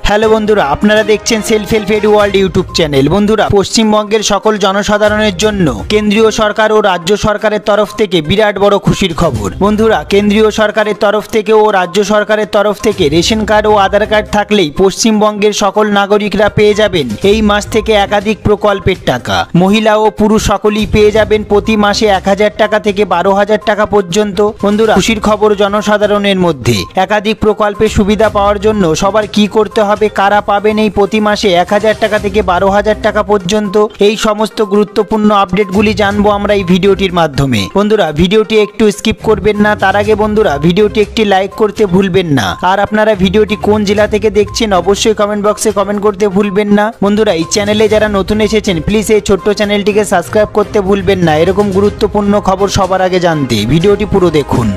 Hello বন্ধুরা, আপনারা দেখছেন self help aid world YouTube channel. বন্ধুরা, পশ্চিমবঙ্গের সকল জনসাধারণের জন্য কেন্দ্রীয় সরকার ও রাজ্য সরকারের তরফ থেকে বিরাট বড় খুশির খবর। বন্ধুরা, কেন্দ্রীয় সরকারের তরফ থেকে ও রাজ্য সরকারের তরফ থেকে রেশন কার্ড ও আধার কার্ড থাকলেই পশ্চিমবঙ্গের সকল নাগরিকরা পেয়ে যাবেন এই মাস থেকে একাধিক প্রকল্পের টাকা। মহিলা ও পুরুষ সকলেই পেয়ে যাবেন প্রতি মাসে 1000 টাকা থেকে 12,000 টাকা পর্যন্ত। বন্ধুরা, খুশির খবর জনসাধারণের মধ্যে। একাধিক প্রকল্পের সুবিধা পাওয়ার জন্য সবার কি করতে হবে, কারা পাবেন এই প্রতি মাসে 1000 টাকা থেকে 12,000 টাকা পর্যন্ত, এই সমস্ত গুরুত্বপূর্ণ আপডেটগুলি জানবো আমরা এই ভিডিওটির মাধ্যমে। বন্ধুরা, ভিডিওটি একটু স্কিপ করবেন না। তার আগে বন্ধুরা, ভিডিওটি একটি লাইক করতে ভুলবেন না। আর আপনারা ভিডিওটি কোন জেলা থেকে দেখছেন অবশ্যই কমেন্ট বক্সে কমেন্ট করতে ভুলবেন না। বন্ধুরা, এই চ্যানেলে যারা নতুন এসেছেন প্লিজ এই ছোট্ট চ্যানেলটিকে সাবস্ক্রাইব করতে ভুলবেন না এরকম গুরুত্বপূর্ণ খবর সবার আগে জানতে। ভিডিওটি পুরো দেখুন।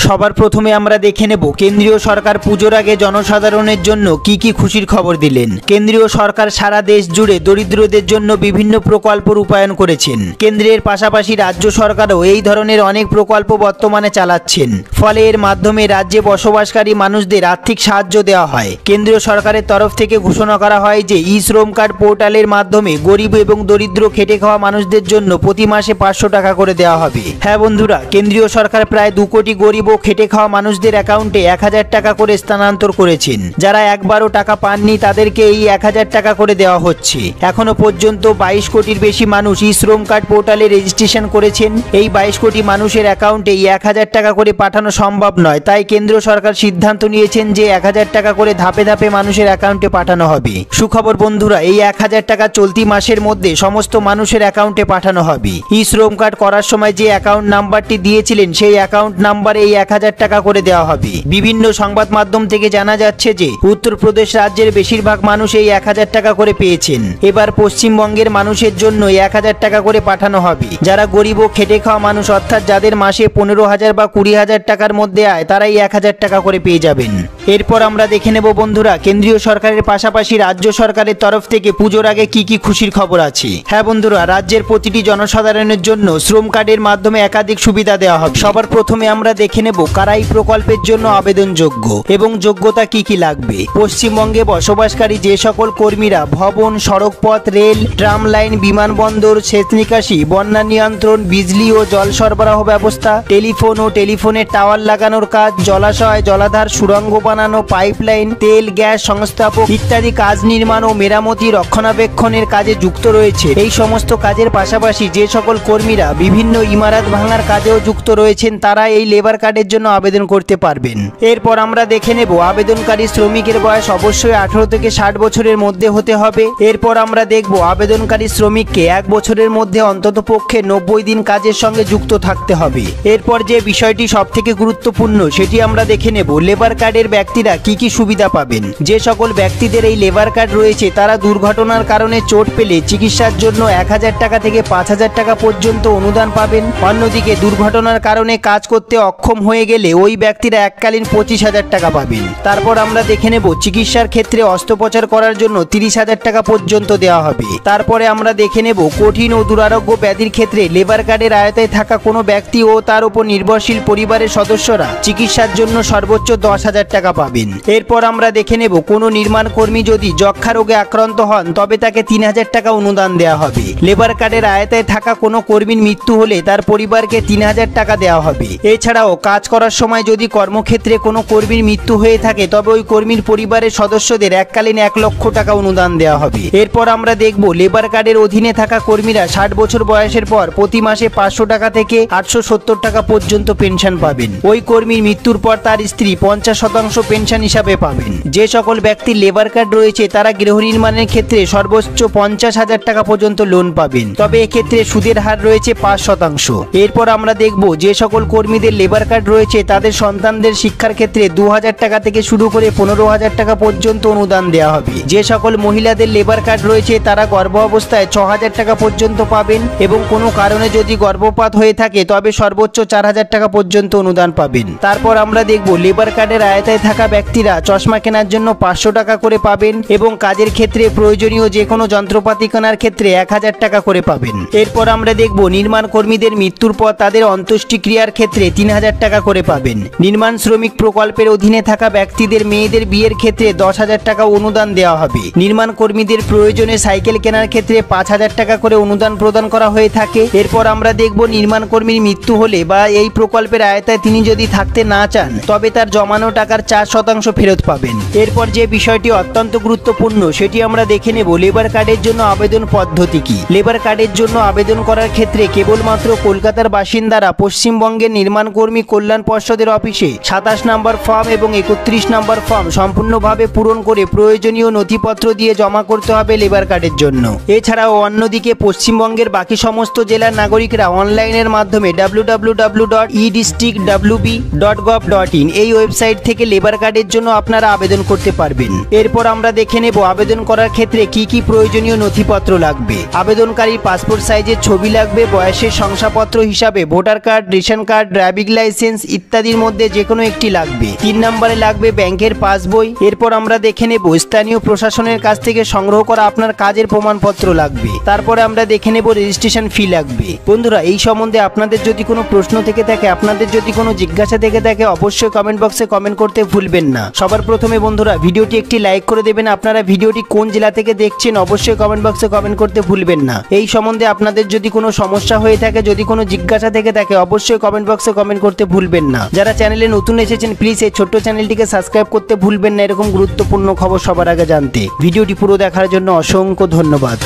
সবার প্রথমে আমরা দেখে নেব কেন্দ্রীয় সরকার পুজোর আগে জনসাধারণের জন্য কি কি খুশির খবর দিলেন। কেন্দ্রীয় সরকার সারা দেশ জুড়ে দরিদ্রদের জন্য বিভিন্ন প্রকল্প রূপায়ণ করেছেন। কেন্দ্রের পাশাপাশি রাজ্য সরকারও এই ধরনের অনেক প্রকল্প বর্তমানে চালাচ্ছেন। ফলে এর মাধ্যমে রাজ্যে বসবাসকারী মানুষদের আর্থিক সাহায্য দেওয়া হয়। কেন্দ্রীয় সরকারের তরফ থেকে ঘোষণা করা হয় যে ই শ্রম কার্ড পোর্টালের মাধ্যমে গরিব এবং দরিদ্র খেটে খাওয়া মানুষদের জন্য প্রতি মাসে 500 টাকা করে দেওয়া হবে। হ্যাঁ বন্ধুরা, কেন্দ্রীয় সরকার প্রায় 2 কোটি গরিব খেটে খাওয়া মানুষদের অ্যাকাউন্টে 1000 টাকা করে স্থানান্তর করেছেন। যারা একবারও টাকা পাননি তাদেরকে এই 1000 টাকা করে দেওয়া হচ্ছে। এখনো পর্যন্ত 22 কোটির বেশি মানুষ ই শ্রম কার্ড পোর্টালে রেজিস্ট্রেশন করেছেন। এই 22 কোটি মানুষের অ্যাকাউন্টে এই 1000 টাকা করে পাঠানো সম্ভব নয়, তাই কেন্দ্র সরকার সিদ্ধান্ত নিয়েছেন যে 1000 টাকা করে ধাপে ধাপে মানুষের অ্যাকাউন্টে পাঠানো হবে। সুখবর বন্ধুরা, এই 1000 টাকা চলতি মাসের মধ্যে সমস্ত মানুষের অ্যাকাউন্টে পাঠানো হবে। ই শ্রম কার্ড করার সময় যে অ্যাকাউন্ট নাম্বারটি দিয়েছিলেন সেই অ্যাকাউন্ট নাম্বারে এই 1000 টাকা করে দেওয়া হবে। বিভিন্ন সংবাদ মাধ্যম থেকে জানা যাচ্ছে যে উত্তরপ্রদেশ রাজ্যের বেশিরভাগ মানুষ এই 1000 টাকা করে পেয়েছেন। এবার পশ্চিমবঙ্গের মানুষের জন্য 1000 টাকা করে পাঠানো হবে। যারা গরিব ও খেটে খাওয়া মানুষ, অর্থাৎ যাদের মাসে 15,000 বা 20,000 টাকার মধ্যে আয়, তারাই 1000 টাকা করে পেয়ে যাবেন। এরপর আমরা দেখে নেব বন্ধুরা কেন্দ্রীয় সরকারের পাশাপাশি রাজ্য সরকারের তরফ থেকে পুজোর আগে কি কি খুশির খবর আছে। হ্যাঁ বন্ধুরা, রাজ্যের প্রতিটি জনসাধারণের জন্য শ্রম কার্ডের মাধ্যমে একাধিক সুবিধা দেওয়া হবে। সবার প্রথমে আমরা দেখে নেব কারা এই প্রকল্পের জন্য আবেদনযোগ্য এবং যোগ্যতা কি কি লাগবে। পশ্চিমবঙ্গে বসবাসকারী যে সকল কর্মীরা ভবন, সড়কপথ, রেল, ট্রাম লাইন, বিমানবন্দর, সেচ নিকাশি, বন্যা নিয়ন্ত্রণ, বিজলি ও জল সরবরাহ ব্যবস্থা, টেলিফোন ও টেলিফোনের টাওয়ার লাগানোর কাজ, জলাশয়, জলাধার, সুড়ঙ্গ বানানো, পাইপলাইন, তেল গ্যাস সংস্থাপক ইত্যাদি কাজ নির্মাণ ও মেরামতি রক্ষণাবেক্ষণের কাজে যুক্ত রয়েছে। এই সমস্ত কাজের পাশাপাশি যে সকল কর্মীরা বিভিন্ন ইমারত ভাঙার কাজেও যুক্ত রয়েছেন তারা এই লেবার কার্ডের জন্য আবেদন করতে পারবেন। এরপর আমরা দেখে নেব আবেদনকারী শ্রমিকের বয়স অবশ্যই 18 থেকে 60 বছরের মধ্যে হতে হবে। এরপর আমরা দেখব আবেদনকারী শ্রমিককে 1 বছরের মধ্যে অন্ততপক্ষে 90 দিন কাজের সঙ্গে যুক্ত থাকতে হবে। এরপর যে বিষয়টি সবথেকে গুরুত্বপূর্ণ সেটি আমরা দেখে নেব লেবার কার্ডের ব্যক্তিরা কি কি সুবিধা পাবেন। যে সকল ব্যক্তিদের এই লেবার কার্ড রয়েছে তারা দুর্ঘটনার কারণে চোট পেলে চিকিৎসার জন্য 1000 টাকা থেকে 5000 টাকা পর্যন্ত অনুদান পাবেন। অন্যদিকে দুর্ঘটনার কারণে কাজ করতে অক্ষম হয়ে গেলে ওই ব্যক্তিরা এককালীন 25,000 টাকা পাবেন। তারপর আমরা দেখে নেব চিকিৎসার ক্ষেত্রে অস্ত্রোপচার করার জন্য 30,000 টাকা পর্যন্ত দেওয়া হবে। তারপরে আমরা দেখে নেব কঠিন ও দুরারোগ্য ব্যাধির ক্ষেত্রে লেবার কার্ডের আয়তায় থাকা কোনো ব্যক্তি ও তার উপর নির্ভরশীল পরিবারের সদস্যরা চিকিৎসার জন্য সর্বোচ্চ 10,000 টাকা পাবেন। এরপর আমরা দেখে নেব কোনো নির্মাণ কর্মী যদি যক্ষা রোগে আক্রান্ত হন তবে তাকে 3,000 টাকা অনুদান দেওয়া হবে। লেবার কার্ডের আয়তায় থাকা কোনো কর্মীর মৃত্যু হলে তার পরিবারকে 3,000 টাকা দেওয়া হবে। এছাড়াও কাজ করার সময় যদি কর্মক্ষেত্রে কোনো কর্মীর মৃত্যু হয়ে থাকে তবে ওই কর্মীর পরিবারের সদস্যদের এককালীন 1 লক্ষ টাকা অনুদান দেওয়া হবে। এরপর আমরা দেখব লেবার কার্ডের অধীনে থাকা কর্মীরা 60 বছর বয়সের পর প্রতি মাসে 500 টাকা থেকে 870 টাকা পর্যন্ত পেনশন পাবেন। ওই কর্মীর মৃত্যুর পর তার স্ত্রী 50% পেনশন হিসাবে পাবেন। যে সকল ব্যক্তির লেবার কার্ড রয়েছে তারা গৃহ নির্মাণের ক্ষেত্রে সর্বোচ্চ 50,000 টাকা পর্যন্ত লোন পাবেন, তবে এক্ষেত্রে সুদের হার রয়েছে 5%। এরপর আমরা দেখব যে সকল কর্মীদের লেবার কার্ড রয়েছে তাদের সন্তানদের শিক্ষার ক্ষেত্রে 2000 টাকা থেকে শুরু করে 15,000 টাকা পর্যন্ত অনুদান দেওয়া হবে। যে সকল মহিলাদের লেবার কার্ড রয়েছে তারা গর্ভ অবস্থায় 6,000 টাকা পর্যন্ত পাবেন এবং কোনো কারণে যদি গর্ভপাত হয়ে থাকে তবে সর্বোচ্চ 4,000 টাকা পর্যন্ত অনুদান পাবেন। তারপর আমরা দেখব লেবার কার্ডের আয়তায় থাকা ব্যক্তিরা চশমা কেনার জন্য 500 টাকা করে পাবেন এবং কাজের ক্ষেত্রে প্রয়োজনীয় যে কোনো যন্ত্রপাতি কেনার ক্ষেত্রে 1000 টাকা করে পাবেন। এরপর আমরা দেখব নির্মাণ কর্মীদের মৃত্যুর পর তাদের অন্ত্যেষ্টিক্রিয়ার ক্ষেত্রে 3,000 টাকা টাকা করে পাবেন। নির্মাণ শ্রমিক প্রকল্পের অধীনে থাকা ব্যক্তিদের মেয়েদের বিয়ের ক্ষেত্রে 10,000 টাকা অনুদান দেওয়া হবে। নির্মাণ কর্মীদের প্রয়োজনে সাইকেল কেনার ক্ষেত্রে 5,000 টাকা করে অনুদান প্রদান করা হয়ে থাকে। এরপর আমরা দেখব নির্মাণ কর্মীর মৃত্যু হলে বা এই প্রকল্পের আওতায় তিনি যদি থাকতে না চান তবে তার জমানো টাকার 4% ফেরত পাবেন। এরপর যে বিষয়টি অত্যন্ত গুরুত্বপূর্ণ সেটি আমরা দেখে নেব লেবার কার্ডের জন্য আবেদন পদ্ধতি কি। লেবার কার্ডের জন্য আবেদন করার ক্ষেত্রে কেবলমাত্র কলকাতার বাসিন্দারা পশ্চিমবঙ্গের নির্মাণ কর্মী কল্যাণ পর্ষদের অফিসে 27 নম্বর ফর্ম এবং 31 নম্বর ফর্ম সম্পূর্ণভাবে পূরণ করে প্রয়োজনীয় নথিপত্র দিয়ে জমা করতে হবে লেবার কার্ডের জন্য। এছাড়াও অন্যদিকে পশ্চিমবঙ্গের বাকি সমস্ত জেলার নাগরিকরা অনলাইনের মাধ্যমে www.edistrictwb.gov.in এই ওয়েবসাইট থেকে লেবার কার্ডের জন্য আপনারা আবেদন করতে পারবেন। এরপর আমরা দেখে নেব আবেদন করার ক্ষেত্রে কি কি প্রয়োজনীয় নথিপত্র লাগবে। আবেদনকারী পাসপোর্ট সাইজের ছবি লাগবে, বয়সের শংসাপত্র হিসাবে voter card, ration card, driving licence ইত্যাদির মধ্যে যে কোনো একটি লাগবে। 3 নম্বরে লাগবে ব্যাংকের পাসবই। এরপর আমরা দেখে নেব স্থানীয় প্রশাসনের কাছ থেকে সংগ্রহ করা আপনার কাজের প্রমাণপত্র লাগবে। তারপরে আমরা দেখে নেব রেজিস্ট্রেশন ফি লাগবে। বন্ধুরা, এই সম্বন্ধে আপনাদের যদি কোনো প্রশ্ন থেকে থাকে, আপনাদের যদি কোনো জিজ্ঞাসা থেকে থাকে, অবশ্যই কমেন্ট বক্সে কমেন্ট করতে ভুলবেন না। সবার প্রথমে বন্ধুরা ভিডিওটি একটি লাইক করে দেবেন। আপনারা ভিডিওটি কোন জেলা থেকে দেখছেন অবশ্যই কমেন্ট বক্সে কমেন্ট করতে ভুলবেন না। এই সম্বন্ধে আপনাদের যদি কোনো সমস্যা হয়ে থাকে, যদি কোনো জিজ্ঞাসা থেকে থাকে, অবশ্যই কমেন্ট বক্সে কমেন্ট করতে ভুলবেন না। যারা চ্যানেলে নতুন এসেছেন প্লিজ এই ছোট্ট চ্যানেলটিকে সাবস্ক্রাইব করতে ভুলবেন না এরকম গুরুত্বপূর্ণ খবর সবার আগে জানতে। ভিডিওটি পুরো দেখার জন্য অসংখ্য ধন্যবাদ।